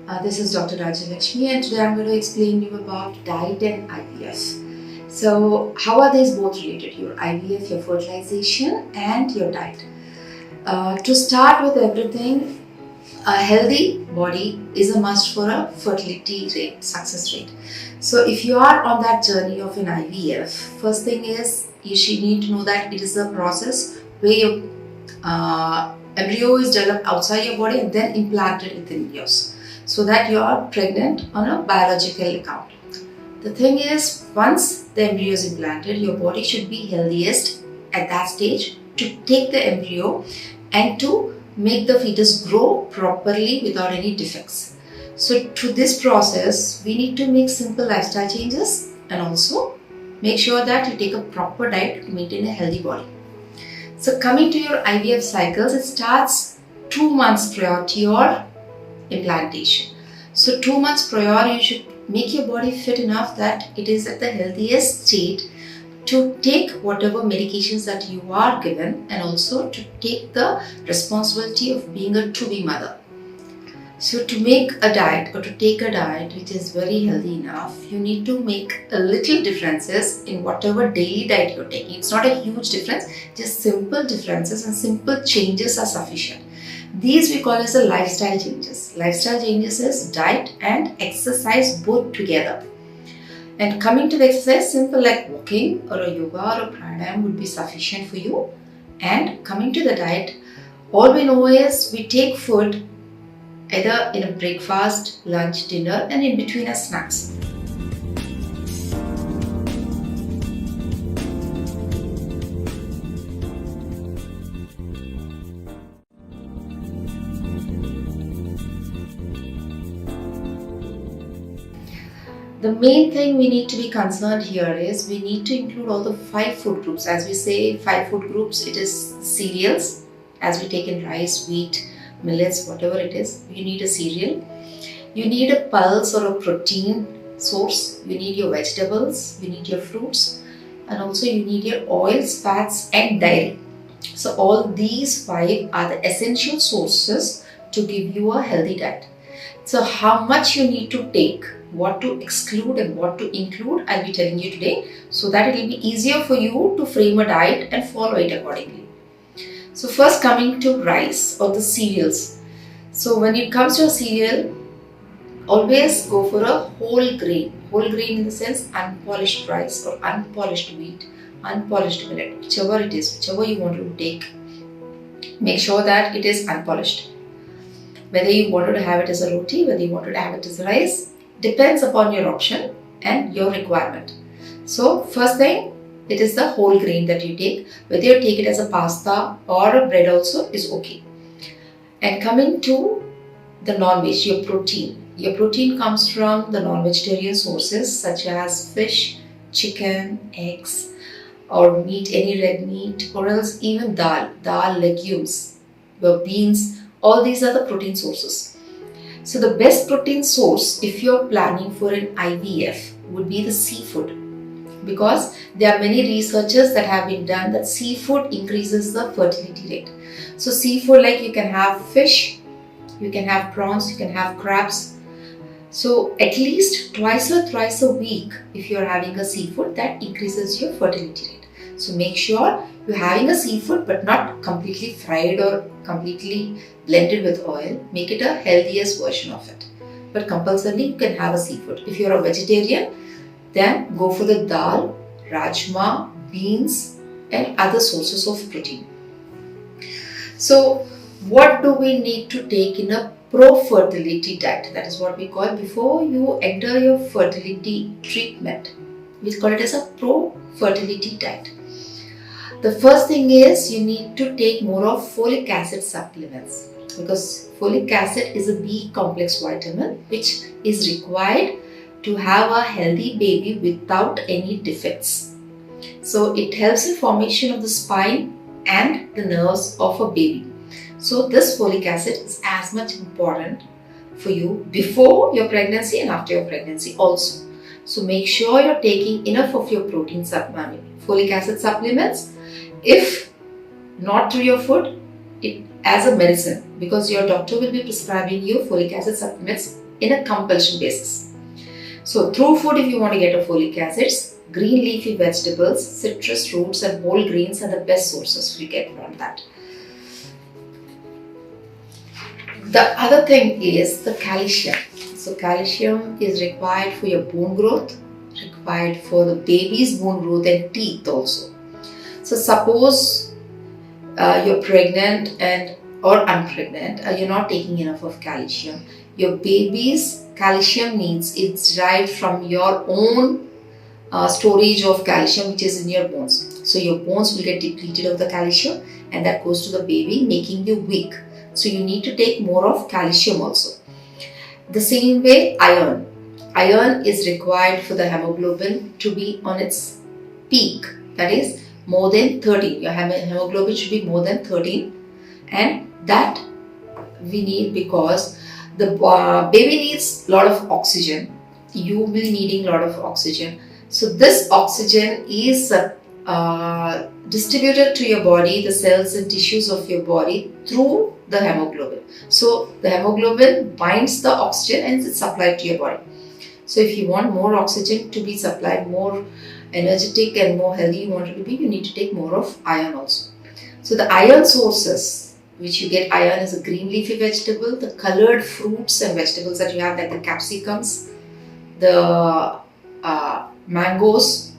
This is Dr. Rajya Lakshmi, and today I'm going to explain you about diet and IVF. So, how are these both related? Your IVF, your fertilization, and your diet. To start with everything, a healthy body is a must for a fertility rate, success rate. So, if you are on that journey of an IVF, first thing is you should need to know that it is a process where your embryo is developed outside your body and then implanted within yours, so that you are pregnant on a biological account. The thing is, once the embryo is implanted, your body should be healthiest at that stage to take the embryo and to make the fetus grow properly without any defects. So through this process, we need to make simple lifestyle changes and also make sure that you take a proper diet to maintain a healthy body. So coming to your IVF cycles, it starts 2 months prior to your implantation. So 2 months prior, you should make your body fit enough that it is at the healthiest state to take whatever medications that you are given and also to take the responsibility of being a to-be mother. So to make a diet or to take a diet which is very healthy enough, you need to make a little differences in whatever daily diet you're taking. It's not a huge difference, just simple differences and simple changes are sufficient. These we call as the lifestyle changes. Lifestyle changes is diet and exercise both together. And coming to the exercise, simple like walking or a yoga or a pranayama would be sufficient for you. And coming to the diet, all we know is we take food either in a breakfast, lunch, dinner, and in between as snacks. The main thing we need to be concerned here is we need to include all the 5 food groups. As we say 5 food groups, it is cereals, as we take in rice, wheat, millets, whatever it is, you need a cereal. You need a pulse or a protein source. You need your vegetables, you need your fruits, and also you need your oils, fats, and dairy. So all these 5 are the essential sources to give you a healthy diet. So how much you need to take, what to exclude and what to include, I'll be telling you today, so that it will be easier for you to frame a diet and follow it accordingly. So first, coming to rice or the cereals. So when it comes to a cereal, always go for a whole grain. Whole grain in the sense unpolished rice or unpolished wheat, unpolished millet, whichever it is, whichever you want to take. Make sure that it is unpolished. Whether you wanted to have it as a roti, whether you wanted to have it as a rice, depends upon your option and your requirement. So first thing, it is the whole grain that you take. Whether you take it as a pasta or a bread also is okay. And coming to the non-veg, your protein. Your protein comes from the non-vegetarian sources such as fish, chicken, eggs, or meat, any red meat, or else even dal, legumes, beans. All these are the protein sources. So the best protein source if you're planning for an IVF would be the seafood, because there are many researches that have been done that seafood increases the fertility rate. So seafood, like you can have fish, you can have prawns, you can have crabs. So at least twice or thrice a week, if you're having a seafood, that increases your fertility rate. So make sure you're having a seafood but not completely fried or completely blended with oil. Make it a healthiest version of it. But compulsorily you can have a seafood. If you're a vegetarian, then go for the dal, rajma, beans, and other sources of protein. So what do we need to take in a pro-fertility diet? That is what we call, before you enter your fertility treatment, we call it as a pro-fertility diet. The first thing is you need to take more of folic acid supplements, because folic acid is a B complex vitamin which is required to have a healthy baby without any defects. So it helps in formation of the spine and the nerves of a baby. So this folic acid is as much important for you before your pregnancy and after your pregnancy also. So make sure you're taking enough of your protein folic acid supplements. If not through your food, it as a medicine, because your doctor will be prescribing you folic acid supplements in a compulsion basis. So through food, if you want to get a folic acids, green leafy vegetables, citrus fruits and whole grains are the best sources we get from that. The other thing is the calcium. So calcium is required for your bone growth, required for the baby's bone growth and teeth also. So suppose you're pregnant or unpregnant, you're not taking enough of calcium. Your baby's calcium needs is derived from your own storage of calcium which is in your bones. So your bones will get depleted of the calcium and that goes to the baby, making you weak. So you need to take more of calcium also. The same way iron. Iron is required for the hemoglobin to be on its peak, that is more than 13. Your hemoglobin should be more than 13 and that we need because the baby needs a lot of oxygen. You will be needing a lot of oxygen. So this oxygen is distributed to your body, the cells and tissues of your body through the hemoglobin. So the hemoglobin binds the oxygen and it's supplied to your body. So if you want more oxygen to be supplied, more energetic and more healthy you want it to be, you need to take more of iron also. So the iron sources which you get iron is a green leafy vegetable, the colored fruits and vegetables that you have like the capsicums, the mangoes,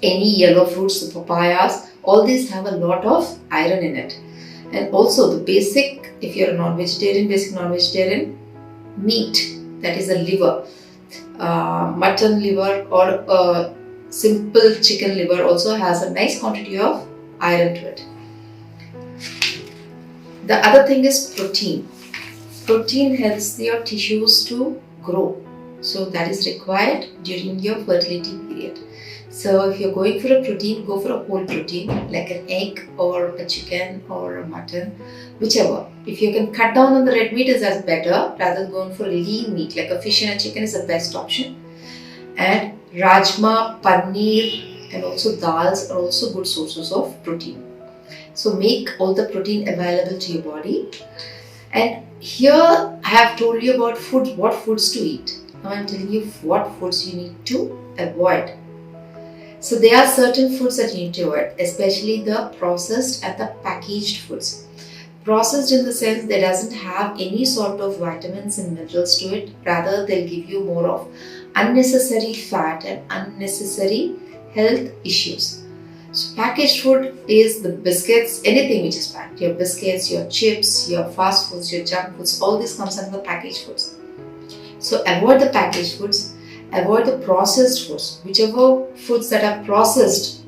any yellow fruits, the papayas, all these have a lot of iron in it. And also the basic, if you're a non-vegetarian, basic non-vegetarian, meat, that is a liver, mutton liver or simple chicken liver also has a nice quantity of iron to it. The other thing is protein. Protein helps your tissues to grow. So that is required during your fertility period. So if you're going for a protein, go for a whole protein like an egg or a chicken or a mutton, whichever. If you can cut down on the red meat, is as better rather than going for a lean meat like a fish and a chicken is the best option. And rajma, paneer and also dals are also good sources of protein. So make all the protein available to your body. And here I have told you about food, what foods to eat. Now I am telling you what foods you need to avoid. So there are certain foods that you need to avoid, especially the processed and the packaged foods. Processed in the sense that doesn't have any sort of vitamins and minerals to it. Rather, they'll give you more of unnecessary fat and unnecessary health issues. So packaged food is the biscuits, anything which is packed. Your biscuits, your chips, your fast foods, your junk foods, all this comes under the packaged foods. So avoid the packaged foods, avoid the processed foods. Whichever foods that are processed,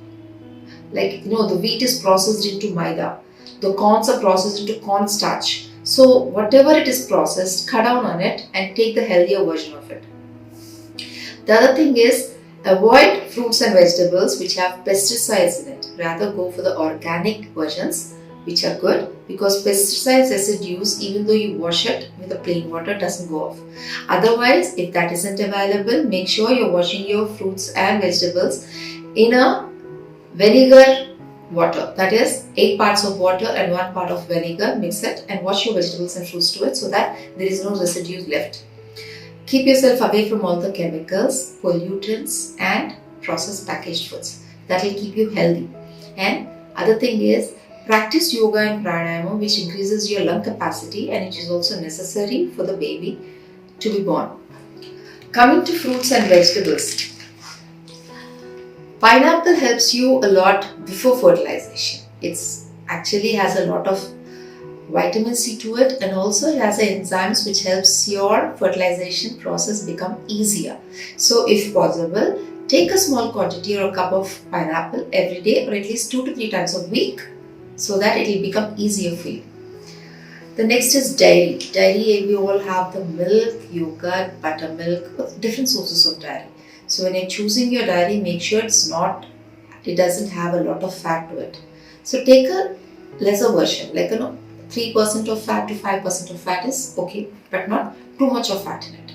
like the wheat is processed into maida, the corns are processed into cornstarch. So whatever it is processed, cut down on it and take the healthier version of it. The other thing is, avoid fruits and vegetables which have pesticides in it. Rather go for the organic versions which are good, because pesticides residues, even though you wash it with the plain water, doesn't go off. Otherwise, if that isn't available, make sure you're washing your fruits and vegetables in a vinegar water. That is 8 parts of water and 1 part of vinegar. Mix it and wash your vegetables and fruits to it so that there is no residue left. Keep yourself away from all the chemicals, pollutants and processed packaged foods. That will keep you healthy. And other thing is, practice yoga and pranayama, which increases your lung capacity and it is also necessary for the baby to be born. Coming to fruits and vegetables. Pineapple helps you a lot before fertilization. It actually has a lot of vitamin C to it, and also it has enzymes which helps your fertilization process become easier. So if possible, take a small quantity or a cup of pineapple every day or at least 2 to 3 times a week so that it will become easier for you. The next is dairy. Dairy, we all have the milk, yogurt, buttermilk, different sources of dairy. So when you're choosing your dairy, make sure it doesn't have a lot of fat to it. So take a lesser version, like 3% of fat to 5% of fat is okay, but not too much of fat in it.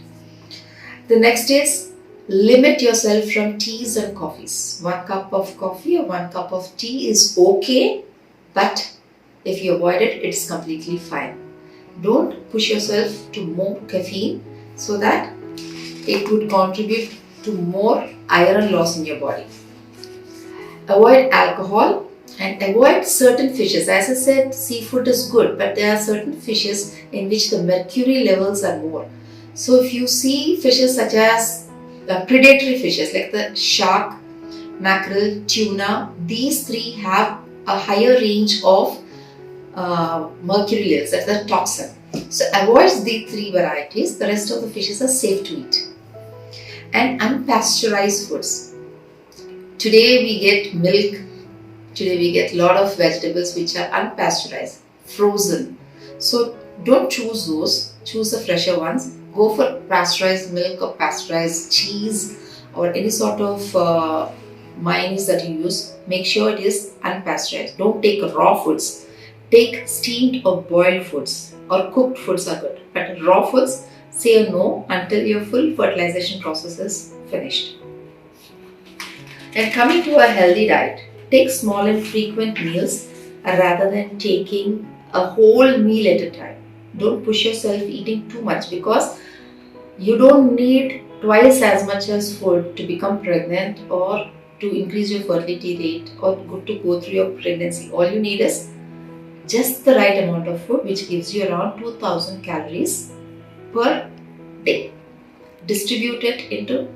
The next is, limit yourself from teas and coffees. 1 cup of coffee or 1 cup of tea is okay, but if you avoid it, it's completely fine. Don't push yourself to more caffeine so that it would contribute to more iron loss in your body. Avoid alcohol and avoid certain fishes. As I said, seafood is good, but there are certain fishes in which the mercury levels are more. So if you see fishes such as predatory fishes like the shark, mackerel, tuna, these three have a higher range of mercury levels, that's the toxin. So avoid these three varieties. The rest of the fishes are safe to eat. And unpasteurized foods. Today we get milk. Today we get a lot of vegetables which are unpasteurized, frozen. So don't choose those. Choose the fresher ones. Go for pasteurized milk or pasteurized cheese or any sort of mayonnaise that you use. Make sure it is unpasteurized. Don't take raw foods. Take steamed or boiled foods or cooked foods are good. But raw foods, say no until your full fertilization process is finished. And coming to a healthy diet, take small and frequent meals rather than taking a whole meal at a time. Don't push yourself eating too much because you don't need twice as much as food to become pregnant or to increase your fertility rate or to go through your pregnancy. All you need is just the right amount of food, which gives you around 2000 calories per day. Distribute it into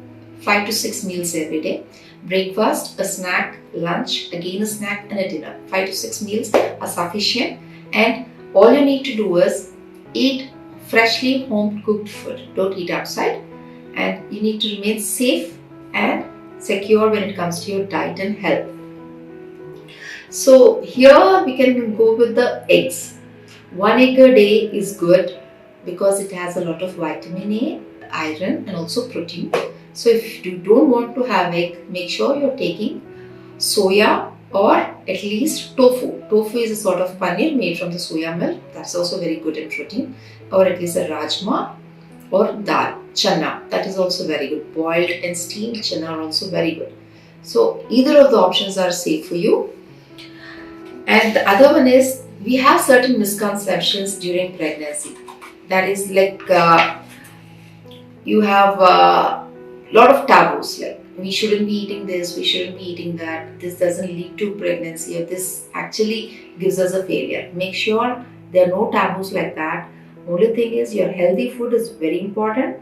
5 to 6 meals every day. Breakfast, a snack, lunch, again a snack and a dinner. 5 to 6 meals are sufficient, and all you need to do is eat freshly home cooked food. Don't eat outside, and you need to remain safe and secure when it comes to your diet and health. So here we can go with the eggs. 1 egg a day is good because it has a lot of vitamin A, iron and also protein. So if you don't want to have egg, make sure you're taking soya or at least tofu. Tofu is a sort of paneer made from the soya milk. That's also very good in protein. Or at least a rajma or dal, chana. That is also very good. Boiled and steamed chana are also very good. So either of the options are safe for you. And the other one is, we have certain misconceptions during pregnancy. That is like you have a lot of taboos, like we shouldn't be eating this, we shouldn't be eating that, this doesn't lead to pregnancy, or this actually gives us a failure. Make sure there are no taboos like that. Only thing is, your healthy food is very important.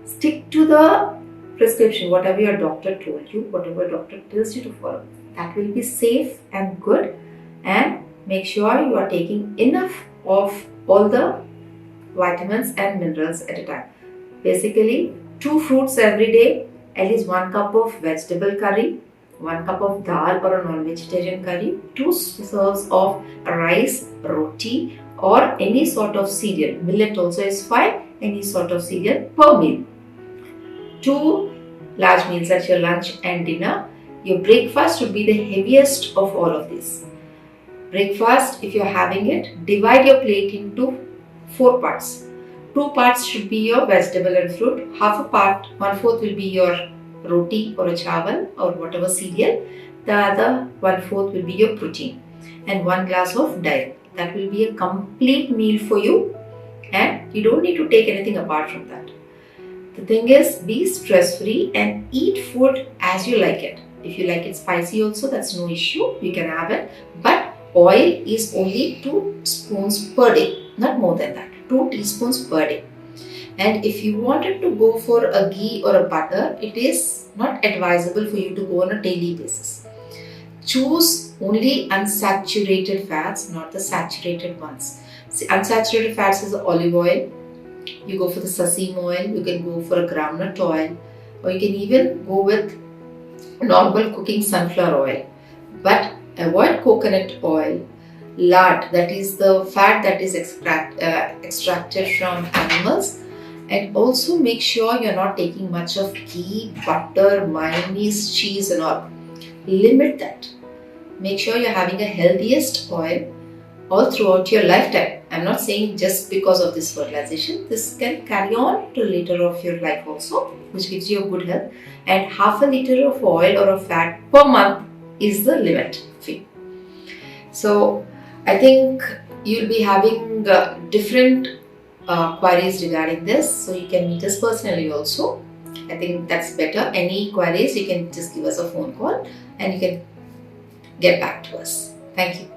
Stick to the prescription, whatever your doctor told you, whatever doctor tells you to follow. That will be safe and good. And make sure you are taking enough of all the vitamins and minerals at a time. Basically, 2 fruits every day, at least 1 cup of vegetable curry, 1 cup of dal or a non-vegetarian curry, 2 serves of rice, roti or any sort of cereal. Millet also is fine, any sort of cereal per meal. 2 large meals at your lunch and dinner. Your breakfast should be the heaviest of all of these. Breakfast, if you're having it, divide your plate into 4 parts. 2 parts should be your vegetable and fruit. Half a part, 1/4 will be your roti or a chawal or whatever cereal. The other 1/4 will be your protein and 1 glass of dairy. That will be a complete meal for you, and you don't need to take anything apart from that. The thing is, be stress free and eat food as you like it. If you like it spicy also, that's no issue. You can have it. But oil is only 2 spoons per day, not more than that. 2 teaspoons per day. And if you wanted to go for a ghee or a butter, it is not advisable for you to go on a daily basis. Choose only unsaturated fats, not the saturated ones. See, unsaturated fats is olive oil. You go for the sesame oil, you can go for a groundnut oil, or you can even go with normal cooking sunflower oil. But avoid coconut oil, lard, that is the fat that is extracted from animals, and also make sure you're not taking much of ghee, butter, mayonnaise, cheese and all. Limit that. Make sure you're having a healthiest oil all throughout your lifetime. I'm not saying just because of this fertilization. This can carry on to later of your life also, which gives you a good health. And half a liter of oil or of fat per month is the limit fee. So I think you'll be having different queries regarding this, so you can meet us personally also. I think that's better. Any queries, you can just give us a phone call and you can get back to us. Thank you.